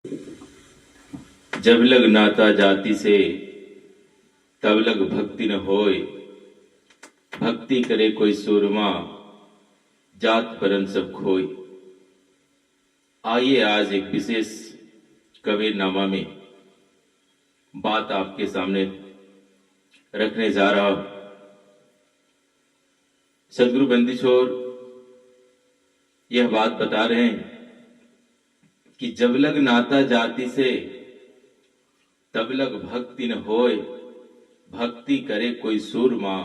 जब लग नाता जाति से तब लग भक्ति न होय, भक्ति करे कोई सूरमा जात परन सब खोय। आइए आज एक विशेष कबीरनामा में बात आपके सामने रखने जा रहा हूं। सदगुरु बंदी छोर यह बात बता रहे हैं कि जब लग नाता जाति से तब लग भक्ति न होय, भक्ति करे कोई सूरमा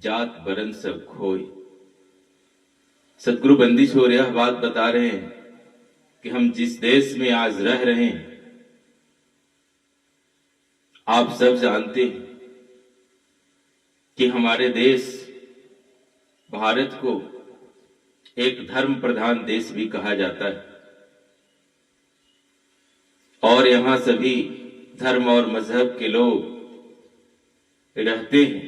जात बरन सब खोय। सदगुरु बंदी छोर यह बात बता रहे हैं कि हम जिस देश में आज रह रहे हैं, आप सब जानते हैं कि हमारे देश भारत को एक धर्म प्रधान देश भी कहा जाता है और यहां सभी धर्म और मजहब के लोग रहते हैं।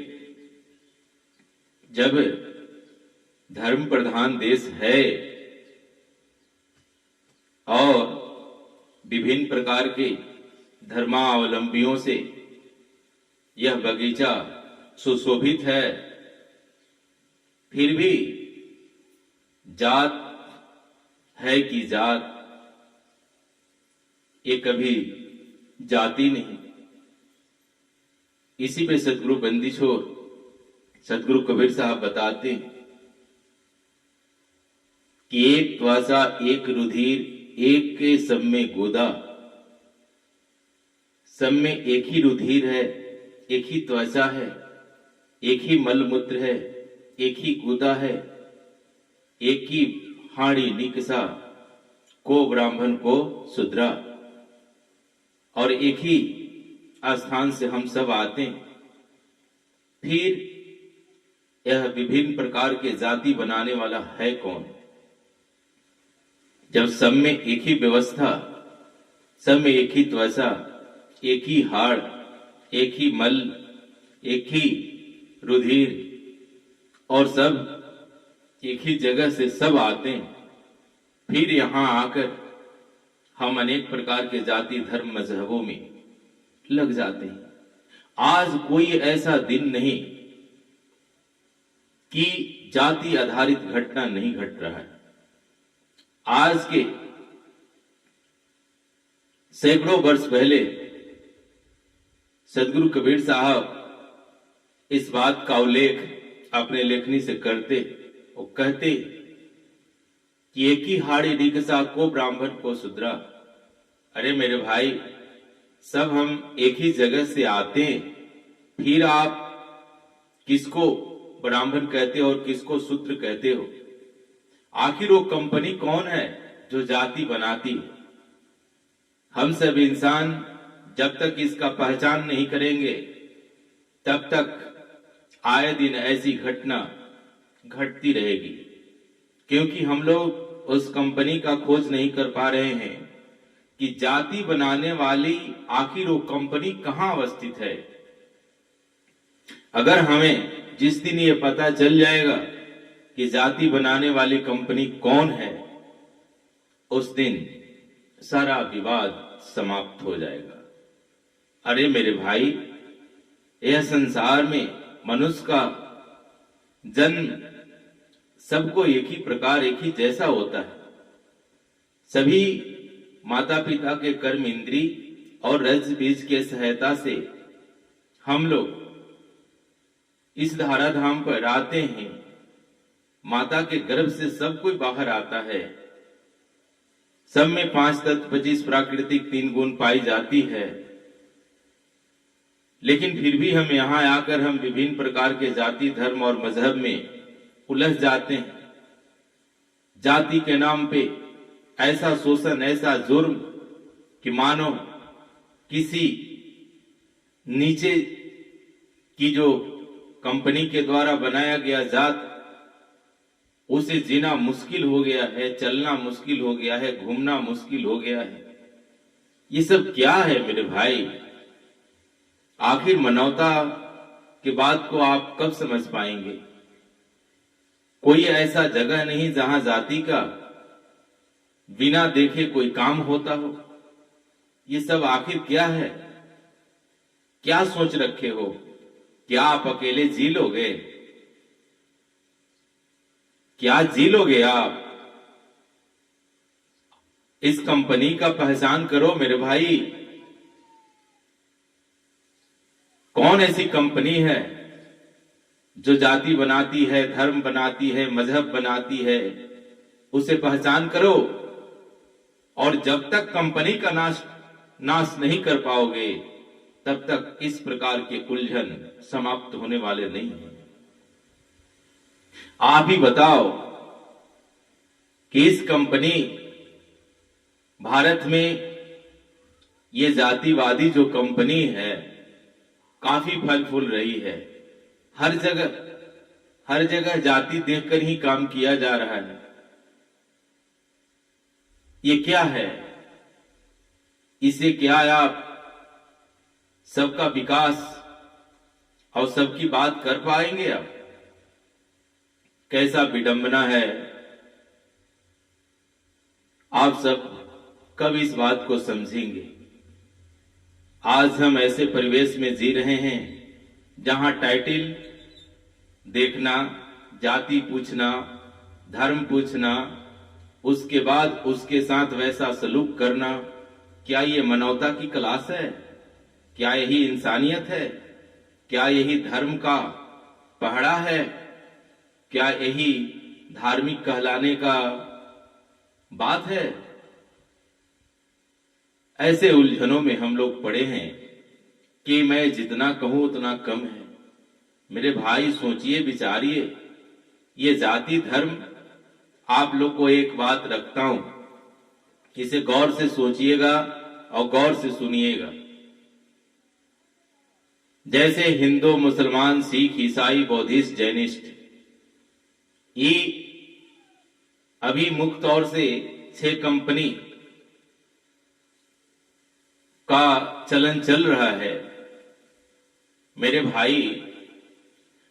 जब धर्म प्रधान देश है और विभिन्न प्रकार के धर्मावलंबियों से यह बगीचा सुशोभित है, फिर भी जात है कि जात, ये कभी जाति नहीं। इसी पे सदगुरु बंदी छोर सदगुरु कबीर साहब बताते कि एक त्वचा एक रुधिर एक के सब में गोदा, सब में एक ही रुधिर है, एक ही त्वचा है, एक ही मलमूत्र है, एक ही गुदा है, एक ही हाड़ी निकसा, को ब्राह्मण को शूद्रा, और एक ही स्थान से हम सब आते हैं। फिर यह विभिन्न प्रकार के जाति बनाने वाला है कौन? जब सब में एक ही व्यवस्था, सब में एक ही त्वचा, एक ही हाड़, एक ही मल, एक ही रुधिर और सब एक ही जगह से सब आते हैं, फिर यहां आकर हम अनेक प्रकार के जाति धर्म मजहबों में लग जाते हैं। आज कोई ऐसा दिन नहीं कि जाति आधारित घटना नहीं घट रहा है। आज के सैकड़ों वर्ष पहले सदगुरु कबीर साहब इस बात का उल्लेख अपने लेखनी से करते और कहते कि एक ही हाड़ी निकसा को ब्राह्मण को शूद्रा। अरे मेरे भाई, सब हम एक ही जगह से आते हैं, फिर आप किसको ब्राह्मण कहते हो और किसको शूद्र कहते हो? आखिर वो कंपनी कौन है जो जाति बनाती है? हम सब इंसान जब तक इसका पहचान नहीं करेंगे तब तक आए दिन ऐसी घटना घटती रहेगी, क्योंकि हम लोग उस कंपनी का खोज नहीं कर पा रहे हैं कि जाति बनाने वाली आखिर वो कंपनी कहां अवस्थित है। अगर हमें जिस दिन ये पता चल जाएगा कि जाति बनाने वाली कंपनी कौन है, उस दिन सारा विवाद समाप्त हो जाएगा। अरे मेरे भाई, यह संसार में मनुष्य का जन्म सबको एक ही प्रकार एक ही जैसा होता है। सभी माता पिता के कर्म इंद्री और रज बीज के सहायता से हम लोग इस धराधाम पर आते हैं। माता के गर्भ से सब कोई बाहर आता है। सब में 5 तत्व 25 प्राकृतिक 3 गुण पाई जाती है, लेकिन फिर भी हम यहाँ आकर हम विभिन्न प्रकार के जाति धर्म और मजहब में उलझ जाते हैं। जाति के नाम पे ऐसा शोषण, ऐसा जुर्म कि मानो किसी नीचे की जो कंपनी के द्वारा बनाया गया जात, उसे जीना मुश्किल हो गया है, चलना मुश्किल हो गया है, घूमना मुश्किल हो गया है। ये सब क्या है मेरे भाई? आखिर मानवता की बात को आप कब समझ पाएंगे? कोई ऐसा जगह नहीं जहां जाति का बिना देखे कोई काम होता हो। ये सब आखिर क्या है? क्या सोच रखे हो? क्या आप अकेले जी लोगे? क्या जी लोगे आप? इस कंपनी का पहचान करो मेरे भाई। कौन ऐसी कंपनी है जो जाति बनाती है, धर्म बनाती है, मजहब बनाती है? उसे पहचान करो। और जब तक कंपनी का नाश नहीं कर पाओगे, तब तक इस प्रकार के उलझन समाप्त होने वाले नहीं हैं। आप ही बताओ कि इस कंपनी भारत में ये जातिवादी जो कंपनी है काफी फल फूल रही है। हर जगह जाति देखकर ही काम किया जा रहा है। ये क्या है? इसे क्या आप सबका विकास और सबकी बात कर पाएंगे? आप कैसा विडंबना है। आप सब कब इस बात को समझेंगे? आज हम ऐसे परिवेश में जी रहे हैं जहां टाइटल देखना, जाति पूछना, धर्म पूछना, उसके बाद उसके साथ वैसा सलूक करना, क्या ये मानवता की क्लास है? क्या यही इंसानियत है? क्या यही धर्म का पहड़ा है? क्या यही धार्मिक कहलाने का बात है? ऐसे उलझनों में हम लोग पड़े हैं कि मैं जितना कहूं उतना कम है। मेरे भाई सोचिए, विचारिए। ये जाति धर्म, आप लोग को एक बात रखता हूं, इसे गौर से सोचिएगा और गौर से सुनिएगा। जैसे हिंदू, मुसलमान, सिख, ईसाई, बौद्धिस्ट, जैनिस्ट, ये अभी मुख्य तौर से 6 कंपनी का चलन चल रहा है। मेरे भाई,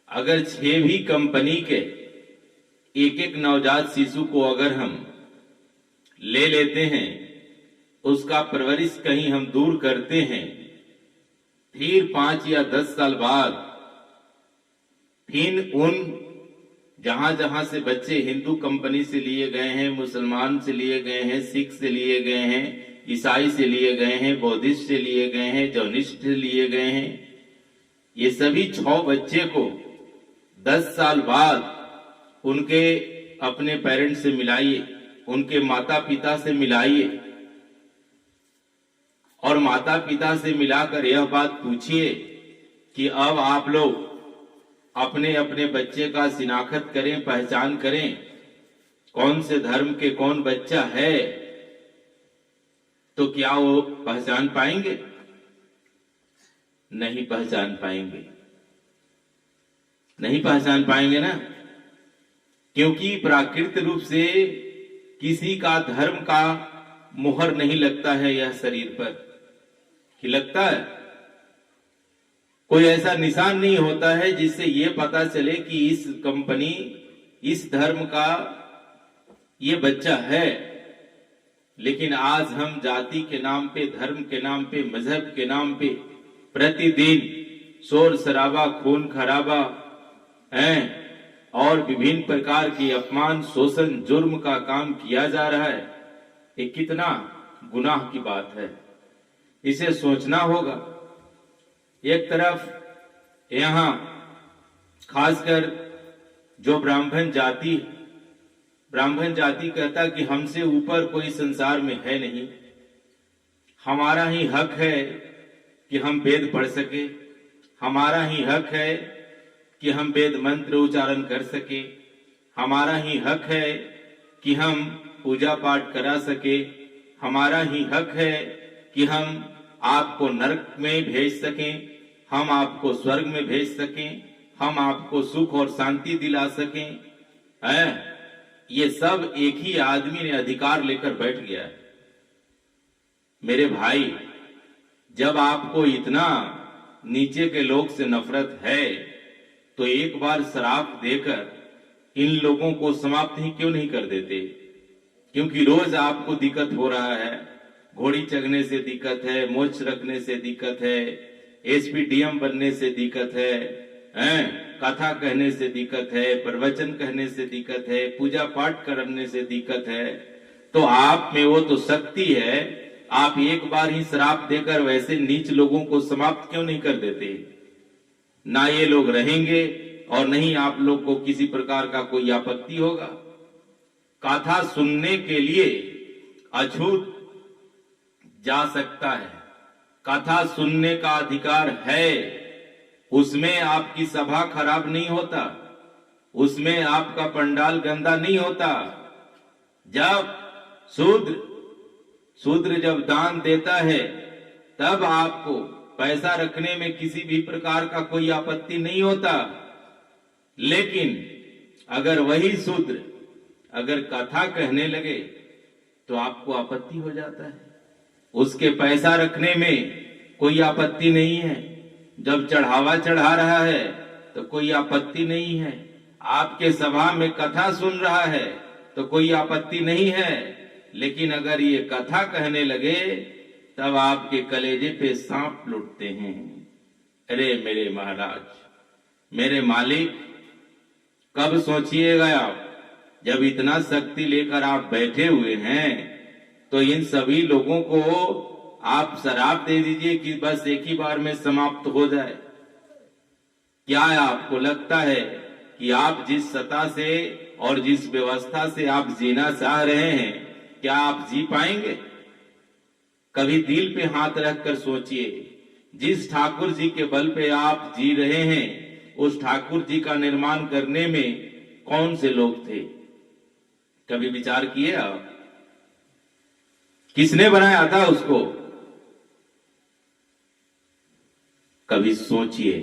अगर 6 भी कंपनी के एक एक नवजात शिशु को अगर हम ले लेते हैं, उसका परवरिश कहीं हम दूर करते हैं, फिर 5 या 10 साल बाद फिर उन जहां जहां से बच्चे हिंदू कंपनी से लिए गए हैं, मुसलमान से लिए गए हैं, सिख से लिए गए हैं, ईसाई से लिए गए हैं, बौद्धिस्ट से लिए गए हैं, जैनिस्ट से लिए गए हैं, ये सभी 6 बच्चे को 10 साल बाद उनके अपने पेरेंट्स से मिलाइए, उनके माता पिता से मिलाइए और माता पिता से मिलाकर यह बात पूछिए कि अब आप लोग अपने अपने बच्चे का शिनाख्त करें, पहचान करें, कौन से धर्म के कौन बच्चा है, तो क्या वो पहचान पाएंगे? नहीं पहचान पाएंगे। नहीं पहचान पाएंगे ना, क्योंकि प्राकृतिक रूप से किसी का धर्म का मुहर नहीं लगता है यह शरीर पर। कि लगता है? कोई ऐसा निशान नहीं होता है जिससे ये पता चले कि इस कंपनी, इस धर्म का ये बच्चा है। लेकिन आज हम जाति के नाम पे, धर्म के नाम पे, मजहब के नाम पे प्रतिदिन शोर शराबा, खून खराबा है और विभिन्न प्रकार की अपमान, शोषण, जुर्म का काम किया जा रहा है। ये कितना गुनाह की बात है, इसे सोचना होगा। एक तरफ यहां खासकर जो ब्राह्मण जाति कहता कि हमसे ऊपर कोई संसार में है नहीं, हमारा ही हक है कि हम वेद पढ़ सके, हमारा ही हक है कि हम वेद मंत्र उच्चारण कर सके, हमारा ही हक है कि हम पूजा पाठ करा सके, हमारा ही हक है कि हम आपको नरक में भेज सकें, हम आपको स्वर्ग में भेज सकें, हम आपको सुख और शांति दिला सकें। ये सब एक ही आदमी ने अधिकार लेकर बैठ गया है। मेरे भाई, जब आपको इतना नीचे के लोग से नफरत है तो एक बार श्राप देकर इन लोगों को समाप्त ही क्यों नहीं कर देते? क्योंकि रोज आपको दिक्कत हो रहा है, घोड़ी चढ़ने से दिक्कत है, मोछ रखने से दिक्कत है, एसपीडीएम बनने से दिक्कत है, कथा कहने से दिक्कत है, प्रवचन कहने से दिक्कत है, पूजा पाठ करने से दिक्कत है। तो आप में वो तो शक्ति है, आप एक बार ही श्राप देकर वैसे नीच लोगों को समाप्त क्यों नहीं कर देते? ना ये लोग रहेंगे और नहीं आप लोग को किसी प्रकार का कोई आपत्ति होगा। कथा सुनने के लिए अछूत जा सकता है, कथा सुनने का अधिकार है, उसमें आपकी सभा खराब नहीं होता, उसमें आपका पंडाल गंदा नहीं होता। जब शूद्र जब दान देता है तब आपको पैसा रखने में किसी भी प्रकार का कोई आपत्ति नहीं होता। लेकिन अगर वही शूद्र अगर कथा कहने लगे तो आपको आपत्ति हो जाता है। उसके पैसा रखने में कोई आपत्ति नहीं है, जब चढ़ावा चढ़ा रहा है तो कोई आपत्ति नहीं है, आपके सभा में कथा सुन रहा है तो कोई आपत्ति नहीं है। लेकिन अगर ये कथा कहने लगे तब आपके कलेजे पे सांप लुटते हैं। अरे मेरे महाराज, मेरे मालिक, कब सोचिएगा आप, जब इतना शक्ति लेकर आप बैठे हुए हैं तो इन सभी लोगों को आप शराब दे दीजिए कि बस एक ही बार में समाप्त हो जाए। क्या आपको लगता है कि आप जिस सत्ता से और जिस व्यवस्था से आप जीना चाह रहे हैं, क्या आप जी पाएंगे? कभी दिल पे हाथ रखकर सोचिए, जिस ठाकुर जी के बल पे आप जी रहे हैं, उस ठाकुर जी का निर्माण करने में कौन से लोग थे? कभी विचार किए आप? किसने बनाया था उसको? कभी सोचिए,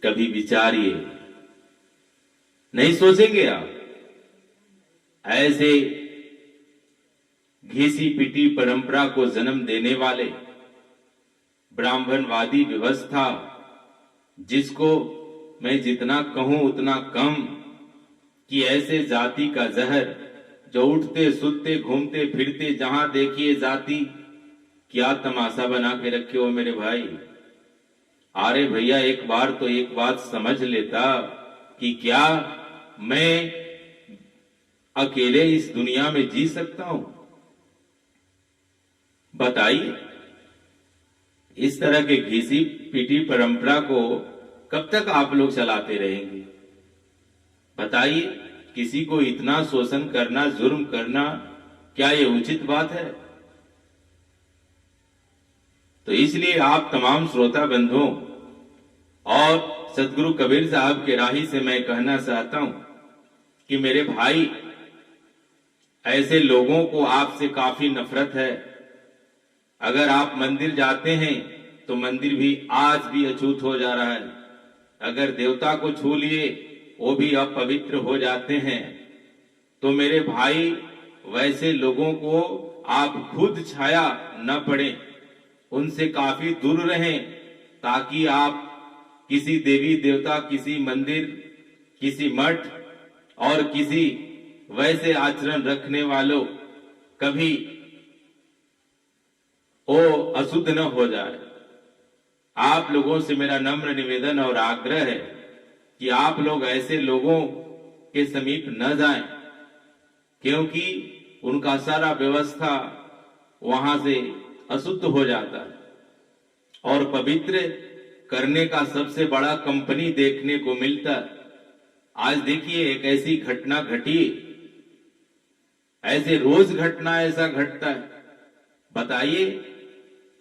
कभी विचारिए। नहीं सोचेंगे आप? ऐसे घिसी पिटी परंपरा को जन्म देने वाले ब्राह्मणवादी व्यवस्था, जिसको मैं जितना कहूं उतना कम, कि ऐसे जाति का जहर जो उठते सुतते घूमते फिरते जहां देखिए जाति, क्या तमाशा बना के रखे हो मेरे भाई। अरे भैया, एक बार तो एक बात समझ लेता कि क्या मैं अकेले इस दुनिया में जी सकता हूं? बताइए, इस तरह के घिसी पिटी परंपरा को कब तक आप लोग चलाते रहेंगे? बताइए, किसी को इतना शोषण करना, जुर्म करना, क्या ये उचित बात है? तो इसलिए आप तमाम श्रोता बंधुओं और सदगुरु कबीर साहब के राही से मैं कहना चाहता हूं कि मेरे भाई, ऐसे लोगों को आपसे काफी नफरत है। अगर आप मंदिर जाते हैं तो मंदिर भी आज भी अछूत हो जा रहा है। अगर देवता को छू लिए वो भी अपवित्र हो जाते हैं। तो मेरे भाई, वैसे लोगों को आप खुद छाया न पड़े, उनसे काफी दूर रहें, ताकि आप किसी देवी देवता, किसी मंदिर, किसी मठ और किसी वैसे आचरण रखने वालों कभी वो अशुद्ध न हो जाए। आप लोगों से मेरा नम्र निवेदन और आग्रह है कि आप लोग ऐसे लोगों के समीप न जाएं, क्योंकि उनका सारा व्यवस्था वहां से अशुद्ध हो जाता है और पवित्र करने का सबसे बड़ा कंपनी देखने को मिलता है। आज देखिए, एक ऐसी घटना घटी, ऐसे रोज घटना ऐसा घटता है। बताइए,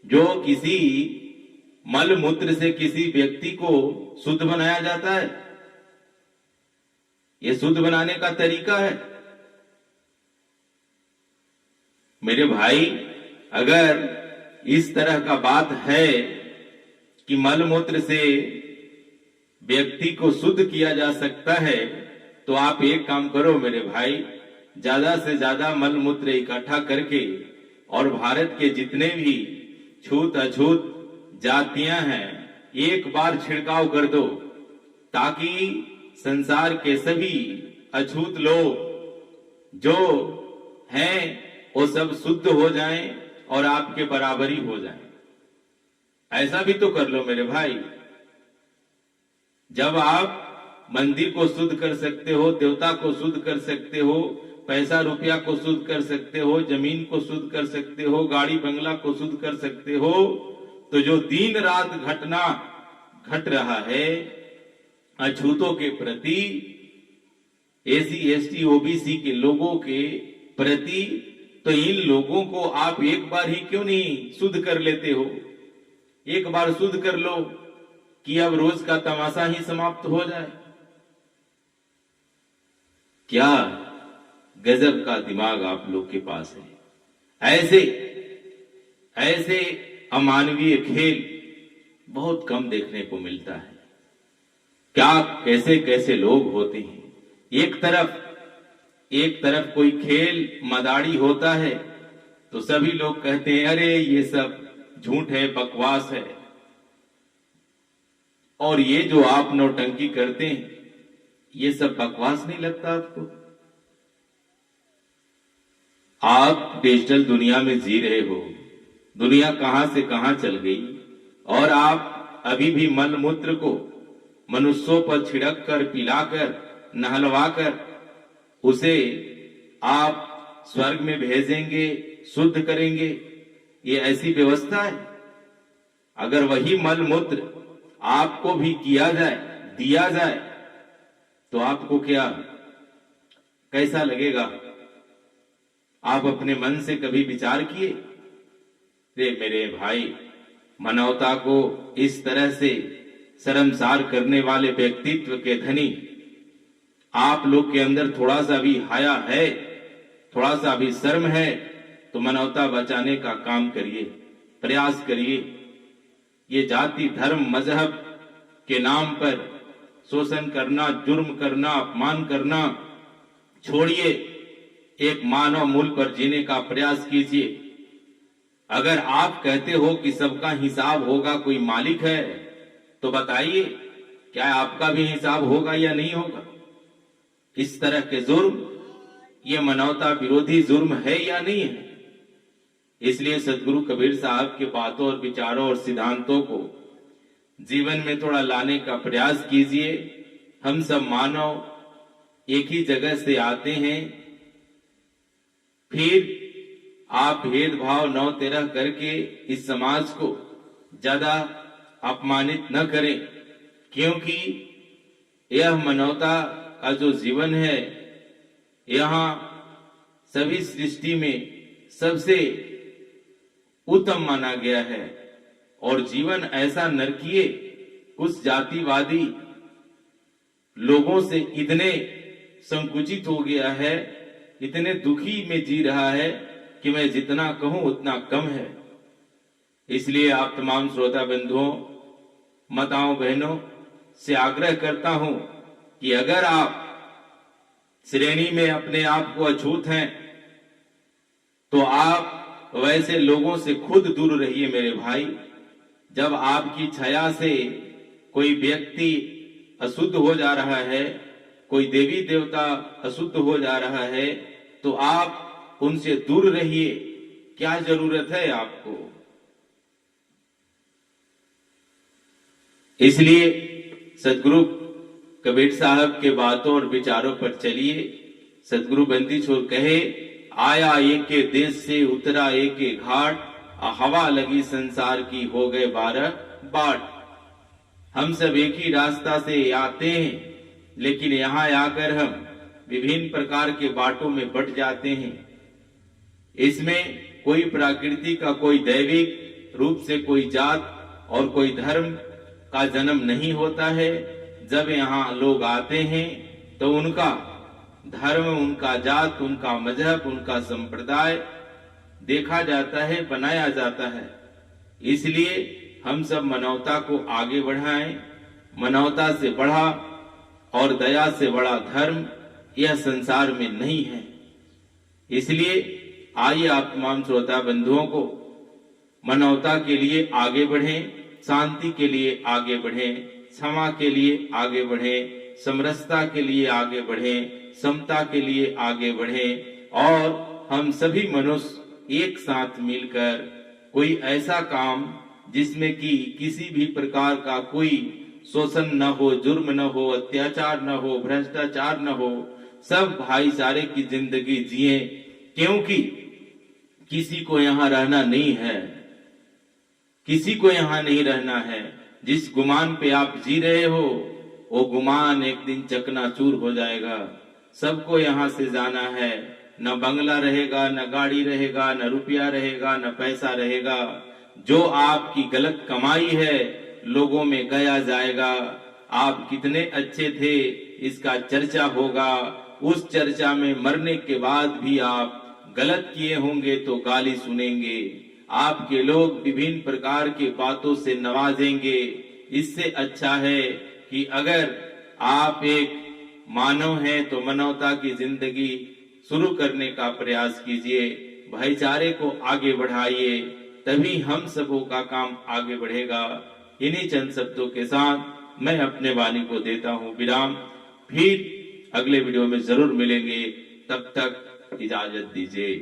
जो किसी मल मूत्र से किसी व्यक्ति को शुद्ध बनाया जाता है, ये शुद्ध बनाने का तरीका है? मेरे भाई, अगर इस तरह का बात है कि मल मूत्र से व्यक्ति को शुद्ध किया जा सकता है, तो आप एक काम करो मेरे भाई, ज्यादा से ज्यादा मल मूत्र इकट्ठा करके और भारत के जितने भी छूत अछूत जातियां हैं, एक बार छिड़काव कर दो, ताकि संसार के सभी अछूत लोग जो हैं वो सब शुद्ध हो जाएं और आपके बराबरी हो जाए। ऐसा भी तो कर लो मेरे भाई। जब आप मंदिर को शुद्ध कर सकते हो, देवता को शुद्ध कर सकते हो, पैसा रुपया को शुद्ध कर सकते हो, जमीन को शुद्ध कर सकते हो, गाड़ी बंगला को शुद्ध कर सकते हो, तो जो दिन रात घटना घट रहा है अछूतों के प्रति, एसी एसटी ओबीसी के लोगों के प्रति, तो इन लोगों को आप एक बार ही क्यों नहीं शुद्ध कर लेते हो? एक बार शुद्ध कर लो कि अब रोज का तमाशा ही समाप्त हो जाए। क्या गजब का दिमाग आप लोग के पास है। ऐसे ऐसे अमानवीय खेल बहुत कम देखने को मिलता है। क्या कैसे कैसे लोग होते हैं। एक तरफ कोई खेल मदारी होता है तो सभी लोग कहते हैं अरे ये सब झूठ है, बकवास है। और ये जो आप नौटंकी करते हैं ये सब बकवास नहीं लगता आपको? आप डिजिटल दुनिया में जी रहे हो, दुनिया कहां से कहां चल गई, और आप अभी भी मल मूत्र को मनुष्यों पर छिड़क कर, पिलाकर, नहलवाकर उसे आप स्वर्ग में भेजेंगे, शुद्ध करेंगे। ये ऐसी व्यवस्था है? अगर वही मल मूत्र आपको भी किया जाए, दिया जाए, तो आपको क्या कैसा लगेगा? आप अपने मन से कभी विचार किए? रे मेरे भाई, मानवता को इस तरह से शर्मसार करने वाले व्यक्तित्व के धनी आप लोग के अंदर थोड़ा सा भी हया है, थोड़ा सा भी शर्म है, तो मानवता बचाने का काम करिए, प्रयास करिए। ये जाति, धर्म, मजहब के नाम पर शोषण करना, जुर्म करना, अपमान करना छोड़िए। एक मानव मूल पर जीने का प्रयास कीजिए। अगर आप कहते हो कि सबका हिसाब होगा, कोई मालिक है, तो बताइए क्या आपका भी हिसाब होगा या नहीं होगा? इस तरह के जुर्म ये मानवता विरोधी जुर्म है या नहीं है? इसलिए सदगुरु कबीर साहब के बातों और विचारों और सिद्धांतों को जीवन में थोड़ा लाने का प्रयास कीजिए। हम सब मानव एक ही जगह से आते हैं, फिर आप भेदभाव नौ तेरह करके इस समाज को ज्यादा अपमानित न करें, क्योंकि यह मानवता का जो जीवन है, यहाँ सभी सृष्टि में सबसे उत्तम माना गया है। और जीवन ऐसा नरकीय, कुछ जातिवादी लोगों से इतने संकुचित हो गया है, इतने दुखी में जी रहा है कि मैं जितना कहूं उतना कम है। इसलिए आप तमाम श्रोता बंधुओं, माताओं, बहनों से आग्रह करता हूं कि अगर आप श्रेणी में अपने आप को अछूत हैं, तो आप वैसे लोगों से खुद दूर रहिए मेरे भाई। जब आपकी छाया से कोई व्यक्ति अशुद्ध हो जा रहा है, कोई देवी देवता अशुद्ध हो जा रहा है, तो आप उनसे दूर रहिए। क्या जरूरत है आपको? इसलिए सदगुरु कबीर साहब के बातों और विचारों पर चलिए। सदगुरु बंदी छोर कहे, आया एक के देश से, उतरा एक के घाट, हवा लगी संसार की, हो गए 12 बाट। हम सब एक ही रास्ता से आते हैं, लेकिन यहाँ आकर हम विभिन्न प्रकार के बाटों में बट जाते हैं। इसमें कोई प्रकृति का, कोई दैविक रूप से कोई जात और कोई धर्म का जन्म नहीं होता है। जब यहाँ लोग आते हैं तो उनका धर्म, उनका जात, उनका मजहब, उनका संप्रदाय देखा जाता है, बनाया जाता है। इसलिए हम सब मानवता को आगे बढ़ाएं। मानवता से बढ़ा और दया से बड़ा धर्म यह संसार में नहीं है। इसलिए आइए आप तमाम श्रोता बंधुओं को मानवता के लिए आगे बढ़ें, शांति के लिए आगे बढ़ें, क्षमा के लिए आगे बढ़ें, समरसता के लिए आगे बढ़ें, समता के लिए आगे बढ़ें, और हम सभी मनुष्य एक साथ मिलकर कोई ऐसा काम जिसमें कि किसी भी प्रकार का कोई शोषण न हो, जुर्म न हो, अत्याचार न हो, भ्रष्टाचार न हो, सब भाईचारे की जिंदगी जिए, क्योंकि किसी को यहाँ रहना नहीं है, किसी को यहाँ नहीं रहना है। जिस गुमान पे आप जी रहे हो वो गुमान एक दिन चकनाचूर हो जाएगा। सबको यहाँ से जाना है, न बंगला रहेगा, न गाड़ी रहेगा, न रुपया रहेगा, न पैसा रहेगा। जो आपकी गलत कमाई है लोगों में गया जाएगा। आप कितने अच्छे थे इसका चर्चा होगा। उस चर्चा में मरने के बाद भी आप गलत किए होंगे तो गाली सुनेंगे। आपके लोग विभिन्न प्रकार के बातों से नवाजेंगे। इससे अच्छा है कि अगर आप एक मानव हैं तो मानवता की जिंदगी शुरू करने का प्रयास कीजिए, भाईचारे को आगे बढ़ाइए, तभी हम सबों का काम आगे बढ़ेगा। इन्हीं चंद शब्दों के साथ मैं अपने वाणी को देता हूं विराम। फिर अगले वीडियो में जरूर मिलेंगे, तब तक इजाजत दीजिए।